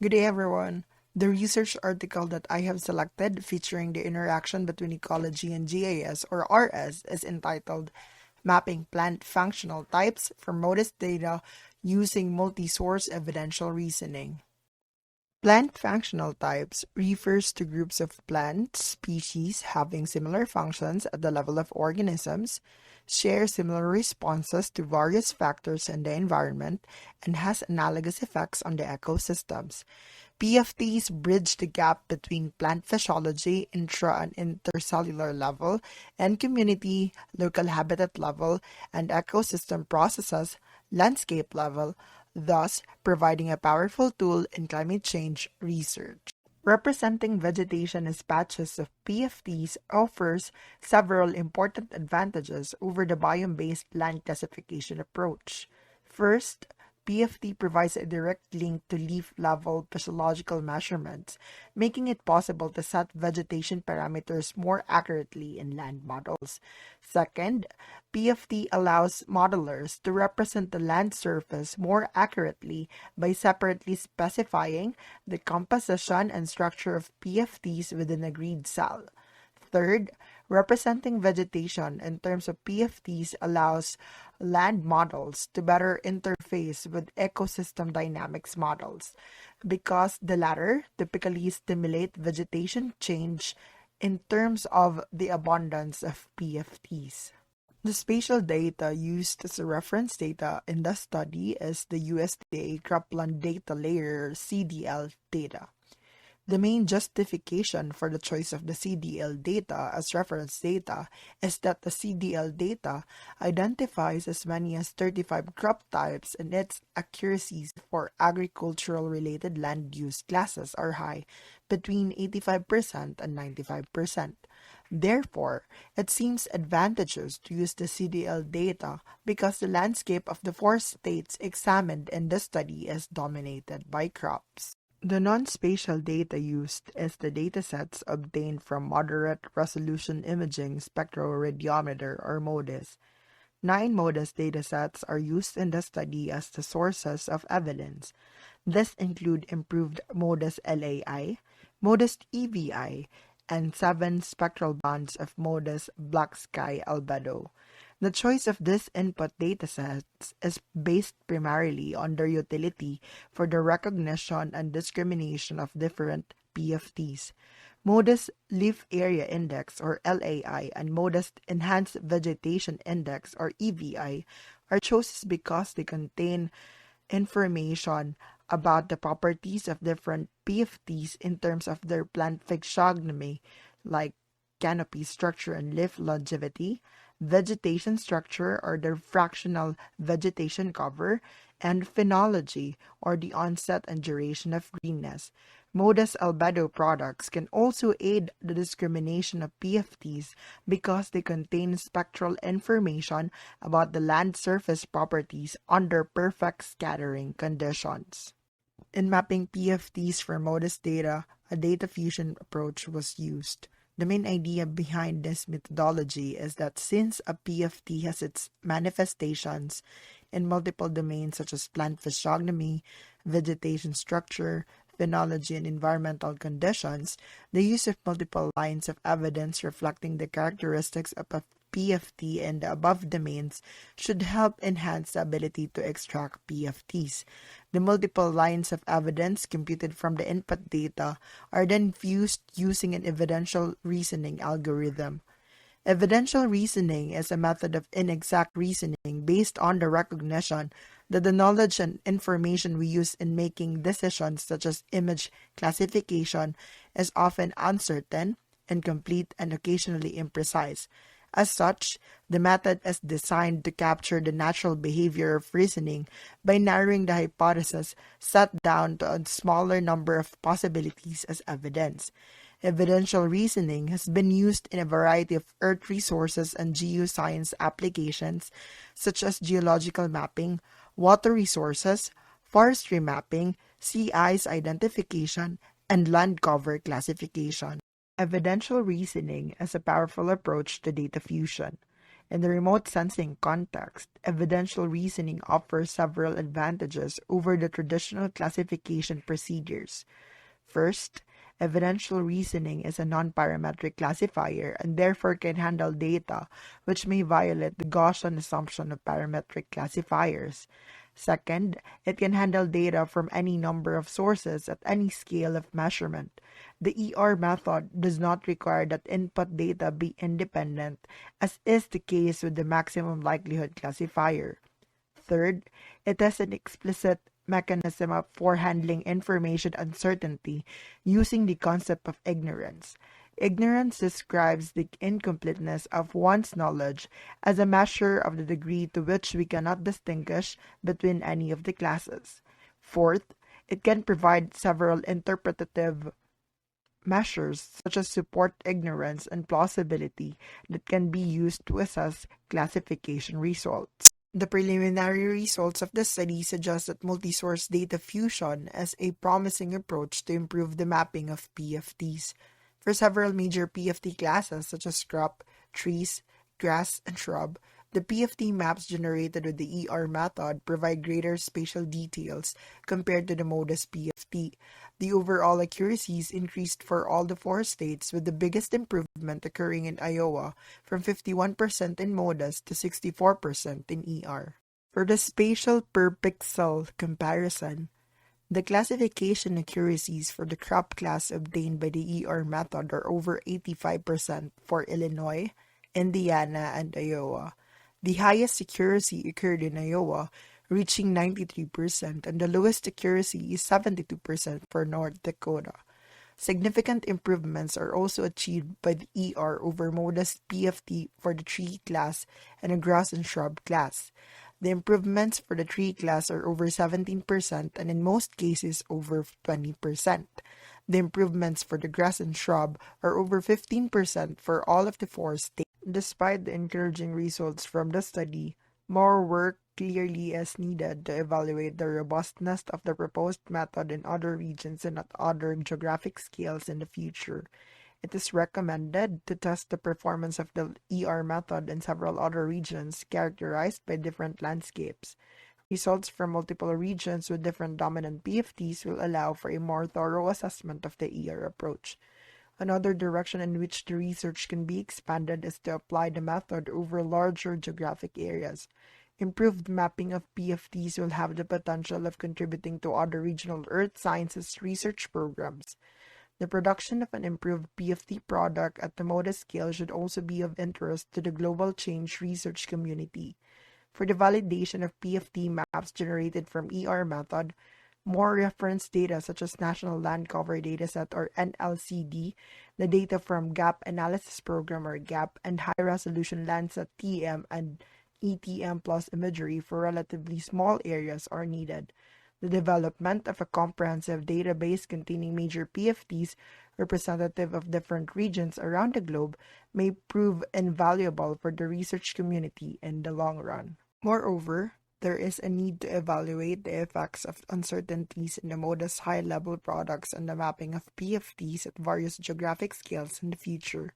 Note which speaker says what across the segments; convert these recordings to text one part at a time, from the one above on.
Speaker 1: Good day, everyone. The research article that I have selected featuring the interaction between ecology and GIS or RS is entitled Mapping Plant Functional Types from MODIS Data Using Multi-Source Evidential Reasoning. Plant functional types refers to groups of plant species having similar functions at the level of organisms, share similar responses to various factors in the environment, and has analogous effects on the ecosystems. PFTs bridge the gap between plant physiology, intra and intercellular level, and community, local habitat level, and ecosystem processes, landscape level, thus providing a powerful tool in climate change research. Representing vegetation as patches of PFTs offers several important advantages over the biome-based land classification approach. First, PFT provides a direct link to leaf-level physiological measurements, making it possible to set vegetation parameters more accurately in land models. Second, PFT allows modelers to represent the land surface more accurately by separately specifying the composition and structure of PFTs within a grid cell. Third, representing vegetation in terms of PFTs allows land models to better interface with ecosystem dynamics models, because the latter typically stimulate vegetation change in terms of the abundance of PFTs. The spatial data used as a reference data in the study is the USDA Cropland Data Layer CDL data. The main justification for the choice of the CDL data as reference data is that the CDL data identifies as many as 35 crop types, and its accuracies for agricultural-related land use classes are high, between 85% and 95%. Therefore, it seems advantageous to use the CDL data because the landscape of the four states examined in the study is dominated by crops. The non-spatial data used is the datasets obtained from Moderate Resolution Imaging Spectroradiometer or MODIS. 9 MODIS datasets are used in the study as the sources of evidence. This include improved MODIS LAI, MODIS EVI, and 7 spectral bands of MODIS Black Sky Albedo. The choice of these input datasets is based primarily on their utility for the recognition and discrimination of different PFTs. MODIS Leaf Area Index or LAI and MODIS Enhanced Vegetation Index or EVI are chosen because they contain information about the properties of different PFTs in terms of their plant physiognomy, like canopy structure and leaf longevity, vegetation structure or the fractional vegetation cover, and phenology or the onset and duration of greenness. MODIS albedo products can also aid the discrimination of PFTs because they contain spectral information about the land surface properties under perfect scattering conditions. In mapping PFTs for MODIS data, a data fusion approach was used. The main idea behind this methodology is that since a PFT has its manifestations in multiple domains such as plant physiognomy, vegetation structure, phenology, and environmental conditions, the use of multiple lines of evidence reflecting the characteristics of a PFT in the above domains should help enhance the ability to extract PFTs. The multiple lines of evidence computed from the input data are then fused using an evidential reasoning algorithm. Evidential reasoning is a method of inexact reasoning based on the recognition that the knowledge and information we use in making decisions such as image classification is often uncertain, incomplete, and occasionally imprecise. As such, the method is designed to capture the natural behavior of reasoning by narrowing the hypothesis set down to a smaller number of possibilities as evidence. Evidential reasoning has been used in a variety of earth resources and geoscience applications such as geological mapping, water resources, forestry mapping, sea ice identification, and land cover classification. Evidential reasoning is a powerful approach to data fusion. In the remote sensing context, evidential reasoning offers several advantages over the traditional classification procedures. First, evidential reasoning is a non-parametric classifier and therefore can handle data which may violate the Gaussian assumption of parametric classifiers. Second, it can handle data from any number of sources at any scale of measurement. The ER method does not require that input data be independent, as is the case with the maximum likelihood classifier. Third, it has an explicit mechanism for handling information uncertainty using the concept of ignorance. Ignorance describes the incompleteness of one's knowledge as a measure of the degree to which we cannot distinguish between any of the classes. Fourth, it can provide several interpretative measures such as support ignorance and plausibility that can be used to assess classification results. The preliminary results of the study suggest that multi-source data fusion is a promising approach to improve the mapping of PFTs. For several major PFT classes such as crop, trees, grass, and shrub, the PFT maps generated with the ER method provide greater spatial details compared to the MODIS PFT. The overall accuracies increased for all the four states, with the biggest improvement occurring in Iowa from 51% in MODIS to 64% in ER. For the spatial per pixel comparison, the classification accuracies for the crop class obtained by the ER method are over 85% for Illinois, Indiana, and Iowa. The highest accuracy occurred in Iowa, reaching 93%, and the lowest accuracy is 72% for North Dakota. Significant improvements are also achieved by the ER over MODIS PFT for the tree class and the grass and shrub class. The improvements for the tree class are over 17% and in most cases over 20%. The improvements for the grass and shrub are over 15% for all of the four states. Despite the encouraging results from the study, more work clearly is needed to evaluate the robustness of the proposed method in other regions and at other geographic scales in the future. It is recommended to test the performance of the ER method in several other regions characterized by different landscapes. Results from multiple regions with different dominant PFTs will allow for a more thorough assessment of the ER approach. Another direction in which the research can be expanded is to apply the method over larger geographic areas. Improved mapping of PFTs will have the potential of contributing to other regional earth sciences research programs. The production of an improved PFT product at the MODIS scale should also be of interest to the global change research community. For the validation of PFT maps generated from ER method, more reference data such as National Land Cover Dataset or NLCD, the data from Gap Analysis Program or GAP, and high-resolution Landsat TM and ETM plus imagery for relatively small areas are needed. The development of a comprehensive database containing major PFTs representative of different regions around the globe may prove invaluable for the research community in the long run. Moreover, there is a need to evaluate the effects of uncertainties in the MODIS high-level products and the mapping of PFTs at various geographic scales in the future.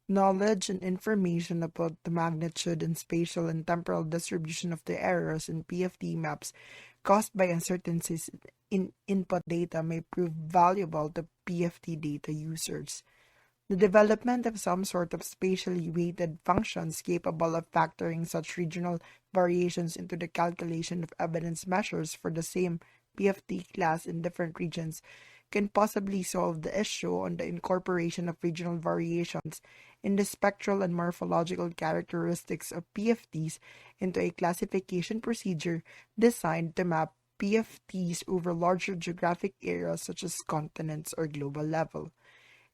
Speaker 1: Knowledge and information about the magnitude and spatial and temporal distribution of the errors in PFT maps caused by uncertainties in input data may prove valuable to PFT data users. The development of some sort of spatially weighted functions capable of factoring such regional variations into the calculation of evidence measures for the same PFT class in different regions can possibly solve the issue on the incorporation of regional variations in the spectral and morphological characteristics of PFTs into a classification procedure designed to map PFTs over larger geographic areas such as continents or global level.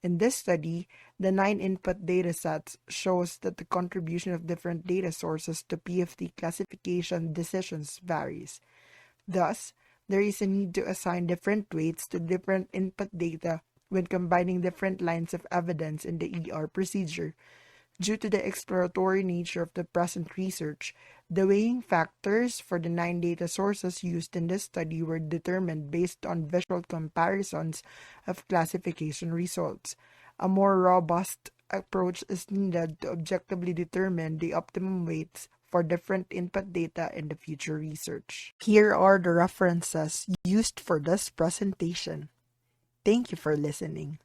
Speaker 1: In this study, the 9 input datasets shows that the contribution of different data sources to PFT classification decisions varies. Thus, there is a need to assign different weights to different input data when combining different lines of evidence in the ER procedure. Due to the exploratory nature of the present research, the weighing factors for the 9 data sources used in this study were determined based on visual comparisons of classification results. A more robust approach is needed to objectively determine the optimum weights for different input data in the future research. Here are the references used for this presentation. Thank you for listening.